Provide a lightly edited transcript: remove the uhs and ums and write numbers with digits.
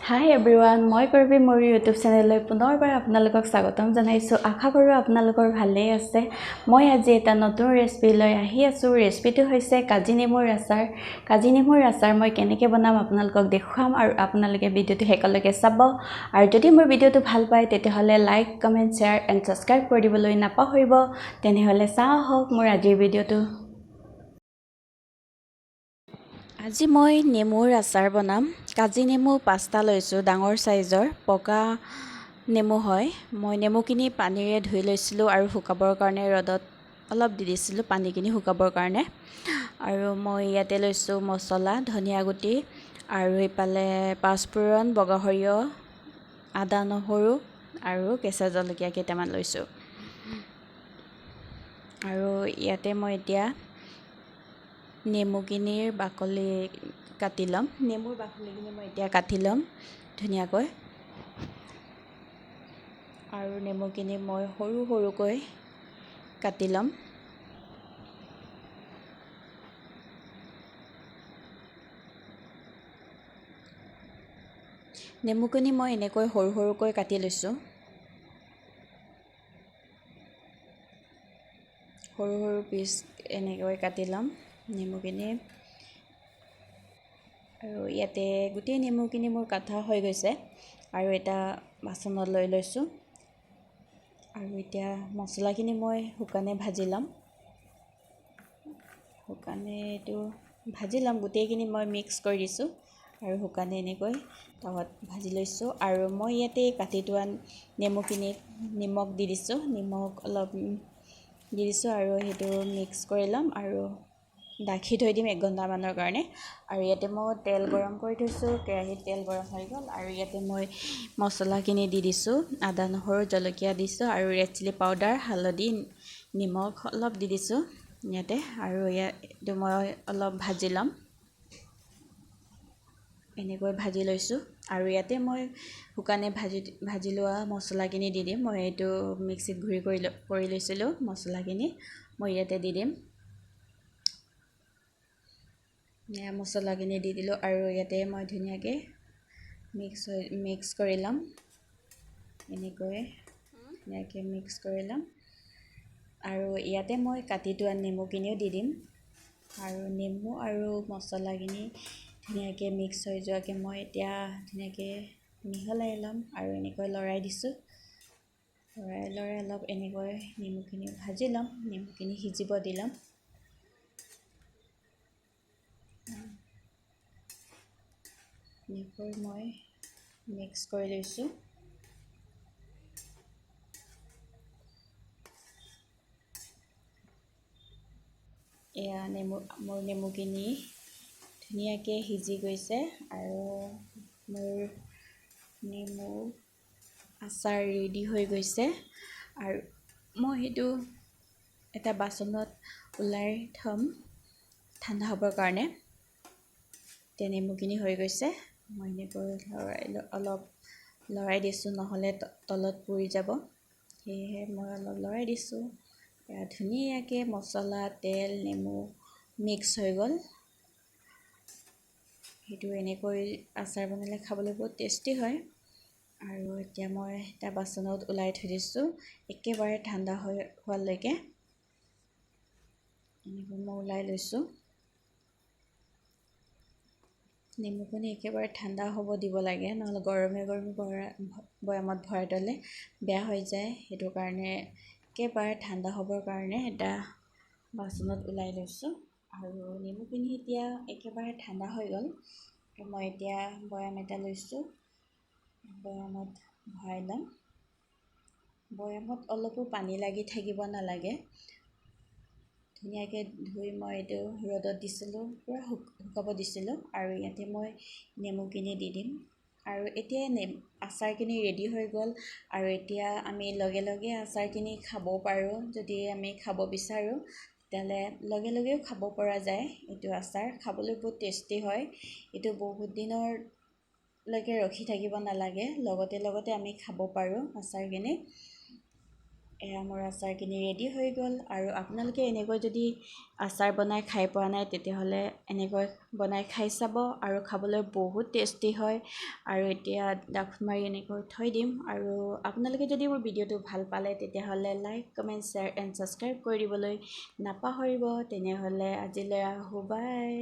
হাই everyone, মই কৰবি মোৰ ইউটিউব চেনেললৈ পুনৰবাৰ আপোনালোকক স্বাগতম জনাইছোঁ। আশা কৰোঁ আপোনালোকৰ ভালেই আছে। মই আজি এটা নতুন ৰেচিপি লৈ আহি আছোঁ। ৰেচিপিটো হৈছে কাজি নেমুৰ আচাৰ। কাজি নেমুৰ আচাৰ মই কেনেকৈ বনাম আপোনালোকক দেখুৱাম আৰু আপোনালোকে ভিডিঅ'টো শেষলৈকে চাব। আৰু যদি মোৰ ভিডিঅ'টো ভাল পায় তেতিয়াহ'লে like, comment, share and subscribe কৰি দিবলৈ নাপাহৰিব। তেনেহ'লে চাওঁ আহক মোৰ আজিৰ ভিডিঅ'টো। আজি মই নেমুৰ আচাৰ বনাম। কাজি নেমু 5টা লৈছোঁ, ডাঙৰ চাইজৰ পকা নেমু হয়। মই নেমুখিনি পানীৰে ধুই লৈছিলোঁ আৰু শুকাবৰ কাৰণে ৰ'দত অলপ দি দিছিলোঁ, পানীখিনি শুকাবৰ কাৰণে। আৰু মই ইয়াতে লৈছোঁ মছলা, ধনিয়া গুটি আৰু এইফালে পাঁচফোৰণ, বগা সৰিয়হ, আদা নহৰু আৰু কেঁচা জলকীয়া কেইটামান লৈছোঁ। আৰু ইয়াতে মই এতিয়া নেমুখিনিৰ বাকলি কাটি ল'ম। নেমুৰ বাকলিখিনি মই এতিয়া কাটি ল'ম ধুনীয়াকৈ। আৰু নেমুখিনি মই সৰু সৰুকৈ কাটি ল'ম। নেমুখিনি মই এনেকৈ সৰু সৰুকৈ কাটি লৈছোঁ। সৰু সৰু পিচ এনেকৈ কাটি ল'ম নেমুখিনি। আৰু ইয়াতে গোটেই নেমুখিনি মোৰ কাটা হৈ গৈছে আৰু এটা বাচনত লৈ লৈছোঁ। আৰু এতিয়া মছলাখিনি মই শুকানে ভাজি ল'ম। শুকানে এইটো ভাজি ল'ম, গোটেইখিনি মই মিক্স কৰি দিছোঁ আৰু শুকানে এনেকৈ তাৱাত ভাজি লৈছোঁ। আৰু মই ইয়াতে কাটি থোৱা নেমুখিনিত নিমখ দি দিছোঁ, নিমখ অলপ দি দিছোঁ আৰু সেইটো মিক্স কৰি ল'ম আৰু ঢাকি থৈ দিম 1 ঘণ্টামানৰ কাৰণে। আৰু ইয়াতে মই তেল গৰম কৰি থৈছোঁ, কেৰাহীত তেল গৰম হৈ গ'ল আৰু ইয়াতে মই মছলাখিনি দি দিছোঁ, আদা নহৰু জলকীয়া দিছোঁ আৰু ৰেড চিলি পাউডাৰ, হালধি, নিমখ অলপ দি দিছোঁ ইয়াতে। আৰু এইটো মই অলপ ভাজি ল'ম, এনেকৈ ভাজি লৈছোঁ। আৰু ইয়াতে মই শুকানে ভাজি লোৱা মছলাখিনি দি দিম। মই এইটো মিক্সিত গুড়ি কৰি লৈছিলোঁ মছলাখিনি, মই ইয়াতে দি দিম। মছলাখিনি দি দিলোঁ আৰু ইয়াতে মই ধুনীয়াকৈ মিক্স কৰি ল'ম। এনেকৈ ধুনীয়াকৈ মিক্স কৰি ল'ম। আৰু ইয়াতে মই কাটি থোৱা নেমুখিনিও দি দিম। আৰু নেমু আৰু মছলাখিনি ধুনীয়াকৈ মিক্স হৈ যোৱাকৈ মই এতিয়া ধুনীয়াকৈ মিহলাই ল'ম আৰু এনেকৈ লৰাই দিছোঁ। লৰাই অলপ এনেকৈ নেমুখিনি ভাজি ল'ম, নেমুখিনি সিজিব দি ল'ম। এনেকৈ মই মিক্স কৰি লৈছোঁ। এয়া মোৰ নেমুখিনি ধুনীয়াকৈ সিজি গৈছে আৰু মোৰ নেমু আচাৰ ৰেডি হৈ গৈছে। আৰু মই সেইটো এটা বাচনত ওলাই থ'ম ঠাণ্ডা হ'বৰ কাৰণে। এতিয়া নেমুখিনি হৈ গৈছে, মই এনেকৈ অলপ লৰাই দিছোঁ, নহ'লে তলত পুৰি যাব, সেয়েহে মই অলপ লৰাই দিছোঁ। এয়া ধুনীয়াকৈ মছলা, তেল, নেমু মিক্স হৈ গ'ল। সেইটো এনেকৈ আচাৰ বনালে খাবলৈ বহুত টেষ্টি হয়। আৰু এতিয়া মই এটা বাচনত ওলাই থৈ দিছোঁ একেবাৰে ঠাণ্ডা হোৱালৈকে। এনেকৈ মই ওলাই লৈছোঁ। নেমুখিনি একেবাৰে ঠাণ্ডা হ'ব দিব লাগে, নহ'লে গৰমে বৈয়ামত ভৰাই থ'লে বেয়া হৈ যায়। সেইটো কাৰণে একেবাৰে ঠাণ্ডা হ'বৰ কাৰণে এটা বাচনত ওলাই লৈছোঁ। আৰু নেমুখিনি এতিয়া একেবাৰে ঠাণ্ডা হৈ গ'ল। মই এতিয়া বৈয়াম এটা লৈছোঁ, বৈয়ামত ভৰাই ল'ম। বৈয়ামত অলপো পানী লাগি থাকিব নালাগে। ধুনীয়াকৈ ধুই মই এইটো ৰ'দত দিছিলোঁ, পূৰা শুকাব দিছিলোঁ। আৰু ইয়াতে মই নেমুখিনি দি দিম। আৰু এতিয়া আচাৰখিনি ৰেডি হৈ গ'ল। আৰু এতিয়া আমি লগে লগে আচাৰখিনি খাব পাৰোঁ। যদি আমি খাব বিচাৰোঁ তেতিয়াহ'লে লগে লগেও খাব পৰা যায়। এইটো আচাৰ খাবলৈ বহুত টেষ্টি হয়। এইটো বহুত দিনলৈকে ৰখি থাকিব নালাগে, লগতে আমি খাব পাৰোঁ আচাৰখিনি। এয়া মোৰ আচাৰখিনি ৰেডি হৈ গ'ল। আৰু আপোনালোকে এনেকৈ যদি আচাৰ বনাই খাই পোৱা নাই তেতিয়াহ'লে এনেকৈ বনাই খাই চাব, আৰু খাবলৈ বহুত টেষ্টি হয়। আৰু এতিয়া ঢাকোন মাৰি এনেকৈ থৈ দিম। আৰু আপোনালোকে যদি মোৰ ভিডিঅ'টো ভাল পালে তেতিয়াহ'লে like, comment, share and subscribe কৰি দিবলৈ নাপাহৰিব। তেনেহ'লে আজিলৈ আহোঁ, বাই।